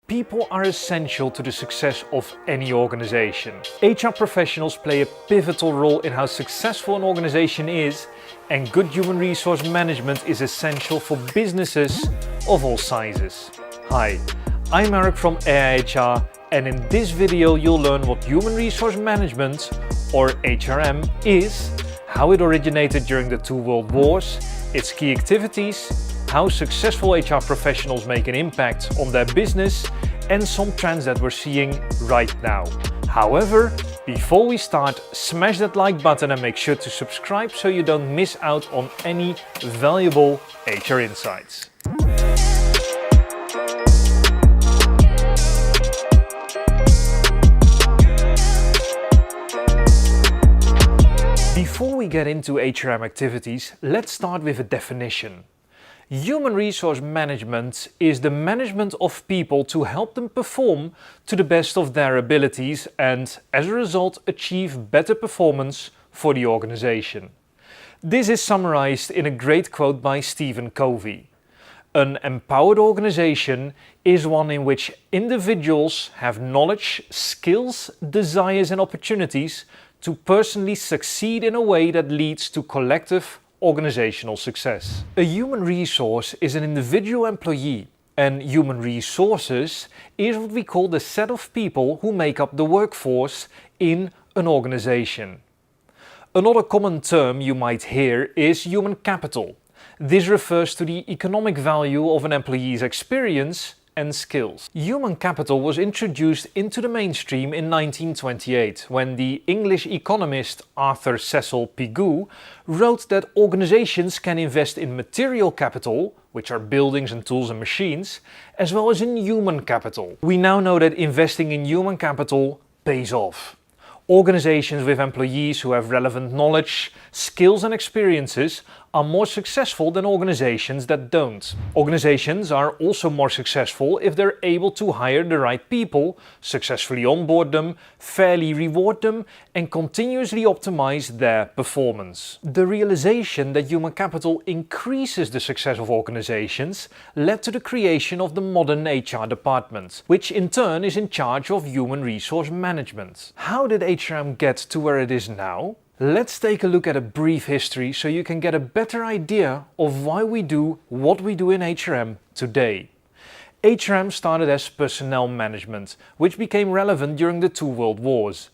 People are essential to the success of any organization. HR professionals play a pivotal role in how successful an organization is, and good human resource management is essential for businesses of all sizes. Hi, I'm Eric from HR, and in this video you'll learn what human resource management, or HRM, is, how it originated during the two world wars, its key activities, how successful HR professionals make an impact on their business, and some trends that we're seeing right now. However, before we start, smash that like button and make sure to subscribe so you don't miss out on any valuable HR insights. Before we get into HRM activities, let's start with a definition. Human resource management is the management of people to help them perform to the best of their abilities and, as a result, achieve better performance for the organization. This is summarized in a great quote by Stephen Covey. An empowered organization is one in which individuals have knowledge, skills, desires and opportunities to personally succeed in a way that leads to collective organizational success. A human resource is an individual employee, and human resources is what we call the set of people who make up the workforce in an organization. Another common term you might hear is human capital. This refers to the economic value of an employee's experience and skills. Human capital was introduced into the mainstream in 1928 when the English economist Arthur Cecil Pigou wrote that organizations can invest in material capital, which are buildings and tools and machines, as well as in human capital. We now know that investing in human capital pays off. Organizations with employees who have relevant knowledge, skills and experiences are more successful than organizations that don't. Organizations are also more successful if they're able to hire the right people, successfully onboard them, fairly reward them, and continuously optimize their performance. The realization that human capital increases the success of organizations led to the creation of the modern HR department, which in turn is in charge of human resource management. How did HRM get to where it is now? Let's take a look at a brief history so you can get a better idea of why we do what we do in HRM today. HRM started as personnel management, which became relevant during the two world wars.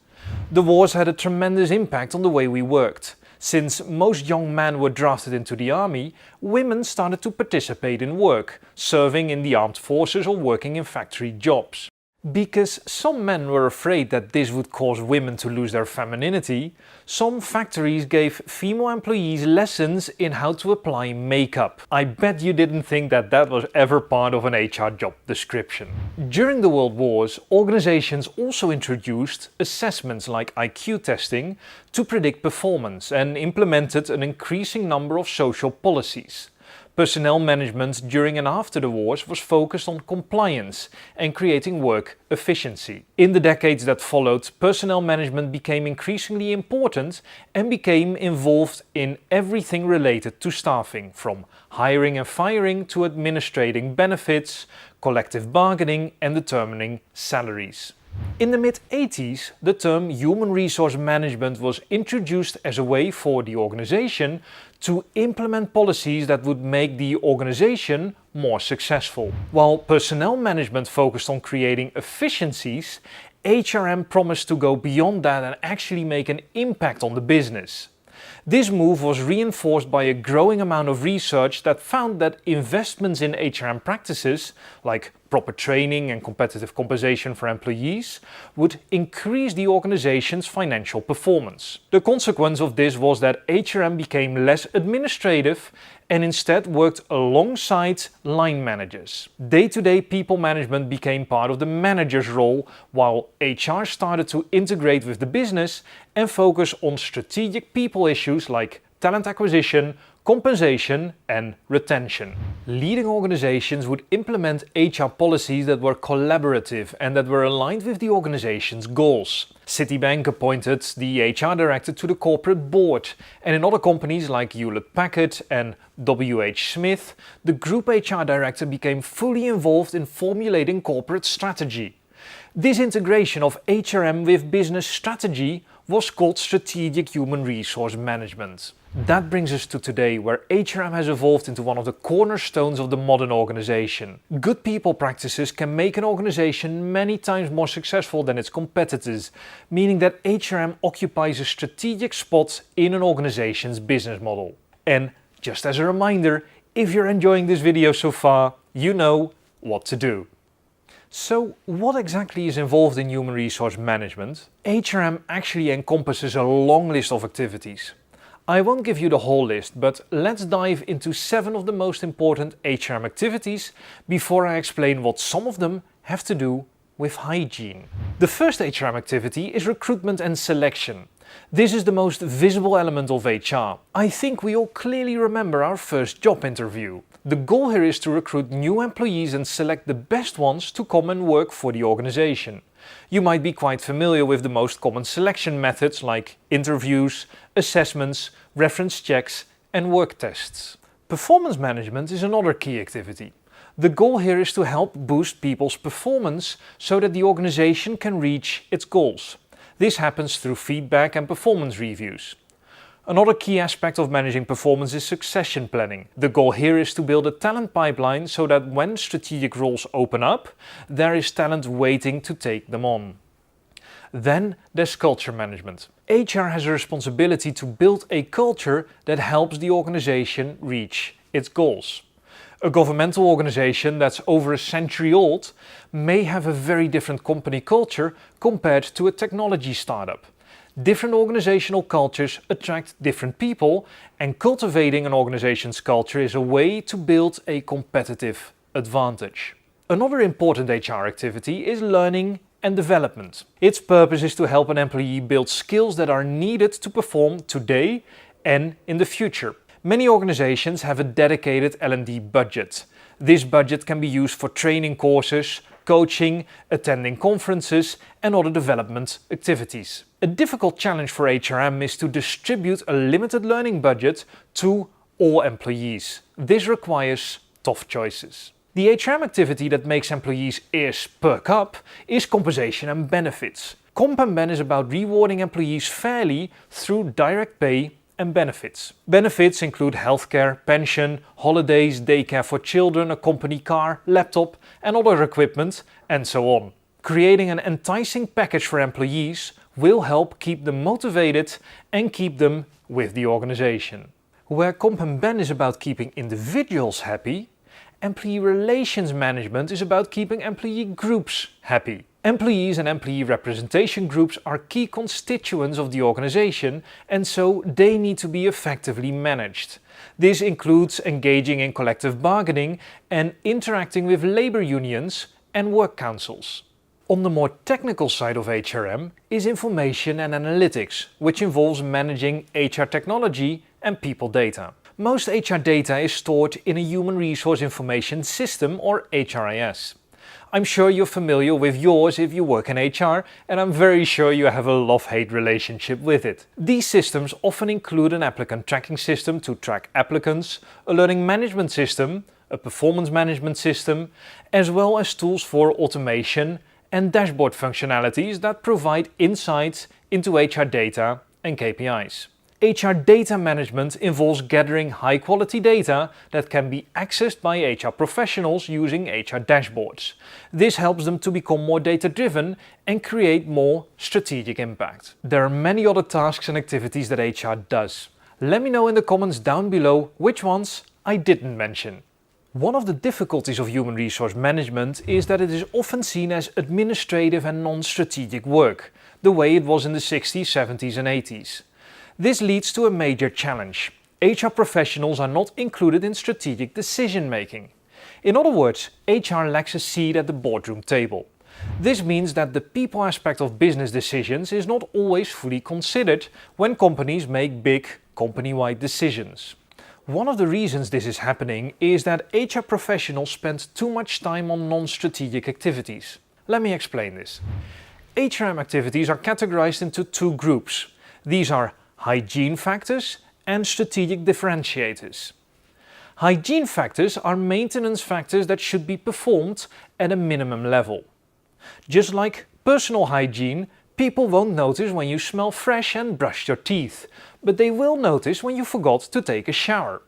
The wars had a tremendous impact on the way we worked. Since most young men were drafted into the army, women started to participate in work, serving in the armed forces or working in factory jobs. Because some men were afraid that this would cause women to lose their femininity, some factories gave female employees lessons in how to apply makeup. I bet you didn't think that that was ever part of an HR job description. During the World Wars, organizations also introduced assessments like IQ testing to predict performance and implemented an increasing number of social policies. Personnel management during and after the wars was focused on compliance and creating work efficiency. In the decades that followed, personnel management became increasingly important and became involved in everything related to staffing, from hiring and firing to administrating benefits, collective bargaining and determining salaries. In the mid-80s, the term human resource management was introduced as a way for the organization to implement policies that would make the organization more successful. While personnel management focused on creating efficiencies, HRM promised to go beyond that and actually make an impact on the business. This move was reinforced by a growing amount of research that found that investments in HRM practices, like proper training and competitive compensation for employees, would increase the organization's financial performance. The consequence of this was that HRM became less administrative and instead worked alongside line managers. Day-to-day people management became part of the manager's role, while HR started to integrate with the business and focus on strategic people issues like talent acquisition, compensation and retention. Leading organizations would implement HR policies that were collaborative and that were aligned with the organization's goals. Citibank appointed the HR director to the corporate board, and in other companies like Hewlett-Packard and W.H. Smith, the group HR director became fully involved in formulating corporate strategy. This integration of HRM with business strategy was called strategic human resource management. That brings us to today, where HRM has evolved into one of the cornerstones of the modern organization. Good people practices can make an organization many times more successful than its competitors, meaning that HRM occupies a strategic spot in an organization's business model. And just as a reminder, if you're enjoying this video so far, you know what to do. So what exactly is involved in human resource management? HRM actually encompasses a long list of activities. I won't give you the whole list, but let's dive into 7 of the most important HRM activities before I explain what some of them have to do with hygiene. The first HRM activity is recruitment and selection. This is the most visible element of HR. I think we all clearly remember our first job interview. The goal here is to recruit new employees and select the best ones to come and work for the organization. You might be quite familiar with the most common selection methods like interviews, assessments, reference checks and work tests. Performance management is another key activity. The goal here is to help boost people's performance so that the organization can reach its goals. This happens through feedback and performance reviews. Another key aspect of managing performance is succession planning. The goal here is to build a talent pipeline so that when strategic roles open up, there is talent waiting to take them on. Then there's culture management. HR has a responsibility to build a culture that helps the organization reach its goals. A governmental organization that's over a century old may have a very different company culture compared to a technology startup. Different organizational cultures attract different people, and cultivating an organization's culture is a way to build a competitive advantage. Another important HR activity is learning and development. Its purpose is to help an employee build skills that are needed to perform today and in the future. Many organizations have a dedicated L&D budget. This budget can be used for training courses, coaching, attending conferences and other development activities. A difficult challenge for HRM is to distribute a limited learning budget to all employees. This requires tough choices. The HRM activity that makes employees' ears perk up is compensation and benefits. Comp and Ben is about rewarding employees fairly through direct pay and benefits. Benefits include healthcare, pension, holidays, daycare for children, a company car, laptop and other equipment, and so on. Creating an enticing package for employees will help keep them motivated and keep them with the organization. Where Comp and Ben is about keeping individuals happy, employee relations management is about keeping employee groups happy. Employees and employee representation groups are key constituents of the organization, and so they need to be effectively managed. This includes engaging in collective bargaining and interacting with labor unions and work councils. On the more technical side of HRM is information and analytics, which involves managing HR technology and people data. Most HR data is stored in a Human Resource Information System or HRIS. I'm sure you're familiar with yours if you work in HR, and I'm very sure you have a love-hate relationship with it. These systems often include an applicant tracking system to track applicants, a learning management system, a performance management system, as well as tools for automation and dashboard functionalities that provide insights into HR data and KPIs. HR data management involves gathering high-quality data that can be accessed by HR professionals using HR dashboards. This helps them to become more data-driven and create more strategic impact. There are many other tasks and activities that HR does. Let me know in the comments down below which ones I didn't mention. One of the difficulties of human resource management is that it is often seen as administrative and non-strategic work, the way it was in the 60s, 70s and 80s. This leads to a major challenge. HR professionals are not included in strategic decision making. In other words, HR lacks a seat at the boardroom table. This means that the people aspect of business decisions is not always fully considered when companies make big company-wide decisions. One of the reasons this is happening is that HR professionals spend too much time on non-strategic activities. Let me explain this. HRM activities are categorized into two groups. These are hygiene factors and strategic differentiators. Hygiene factors are maintenance factors that should be performed at a minimum level. Just like personal hygiene, people won't notice when you smell fresh and brushed your teeth, but they will notice when you forgot to take a shower.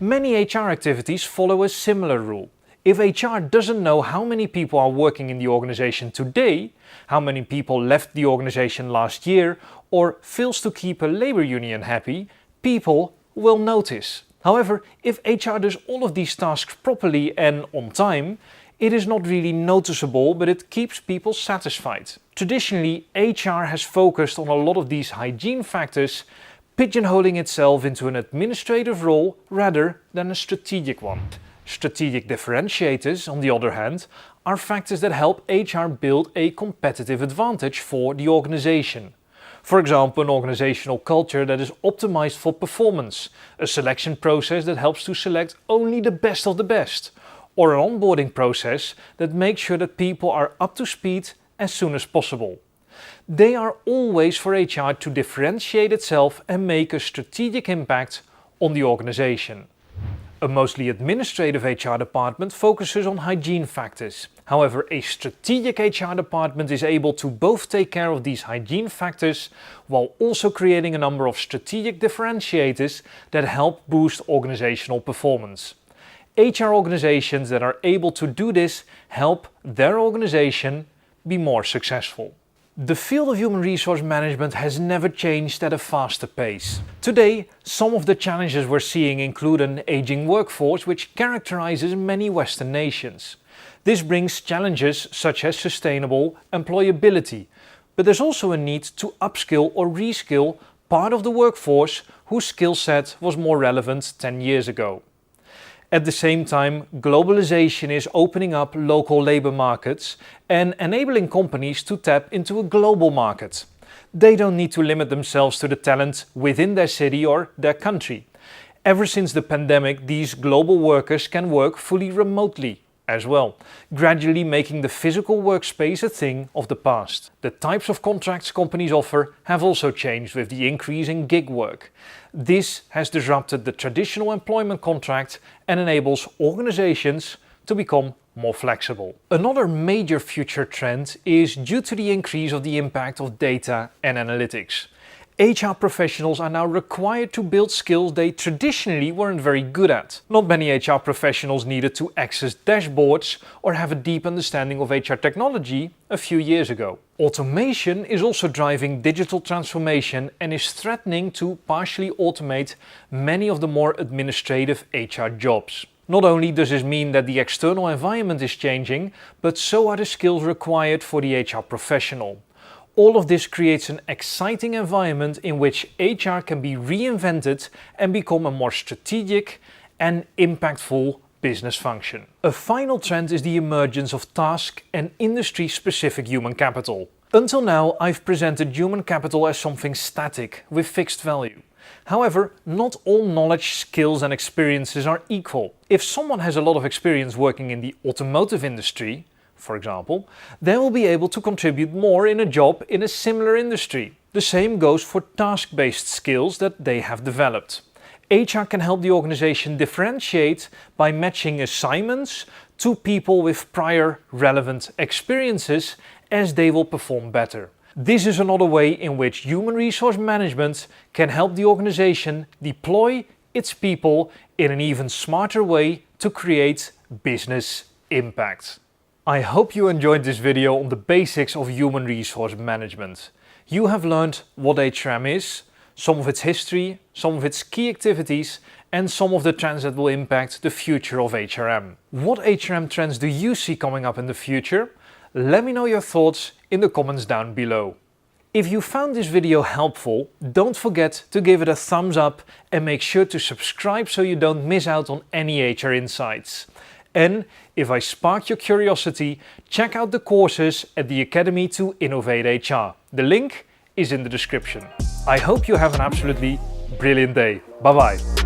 Many HR activities follow a similar rule. If HR doesn't know how many people are working in the organization today, how many people left the organization last year, or fails to keep a labor union happy, people will notice. However, if HR does all of these tasks properly and on time, it is not really noticeable, but it keeps people satisfied. Traditionally, HR has focused on a lot of these hygiene factors, pigeonholing itself into an administrative role rather than a strategic one. Strategic differentiators, on the other hand, are factors that help HR build a competitive advantage for the organization. For example, an organizational culture that is optimized for performance, a selection process that helps to select only the best of the best, or an onboarding process that makes sure that people are up to speed as soon as possible. They are all ways for HR to differentiate itself and make a strategic impact on the organization. A mostly administrative HR department focuses on hygiene factors. However, a strategic HR department is able to both take care of these hygiene factors while also creating a number of strategic differentiators that help boost organizational performance. HR organizations that are able to do this help their organization be more successful. The field of human resource management has never changed at a faster pace. Today, some of the challenges we're seeing include an aging workforce which characterizes many Western nations. This brings challenges such as sustainable employability, but there's also a need to upskill or reskill part of the workforce whose skill set was more relevant 10 years ago. At the same time, globalization is opening up local labor markets and enabling companies to tap into a global market. They don't need to limit themselves to the talent within their city or their country. Ever since the pandemic, these global workers can work fully remotely as well, gradually making the physical workspace a thing of the past. The types of contracts companies offer have also changed with the increase in gig work. This has disrupted the traditional employment contract and enables organizations to become more flexible. Another major future trend is due to the increase of the impact of data and analytics. HR professionals are now required to build skills they traditionally weren't very good at. Not many HR professionals needed to access dashboards or have a deep understanding of HR technology a few years ago. Automation is also driving digital transformation and is threatening to partially automate many of the more administrative HR jobs. Not only does this mean that the external environment is changing, but so are the skills required for the HR professional. All of this creates an exciting environment in which HR can be reinvented and become a more strategic and impactful business function. A final trend is the emergence of task and industry-specific human capital. Until now, I've presented human capital as something static with fixed value. However, not all knowledge, skills and experiences are equal. If someone has a lot of experience working in the automotive industry, for example, they will be able to contribute more in a job in a similar industry. The same goes for task-based skills that they have developed. HR can help the organization differentiate by matching assignments to people with prior relevant experiences, as they will perform better. This is another way in which human resource management can help the organization deploy its people in an even smarter way to create business impact. I hope you enjoyed this video on the basics of human resource management. You have learned what HRM is, some of its history, some of its key activities, and some of the trends that will impact the future of HRM. What HRM trends do you see coming up in the future? Let me know your thoughts in the comments down below. If you found this video helpful, don't forget to give it a thumbs up and make sure to subscribe so you don't miss out on any HR insights. And if I sparked your curiosity, check out the courses at the Academy to Innovate HR. The link is in the description. I hope you have an absolutely brilliant day. Bye bye.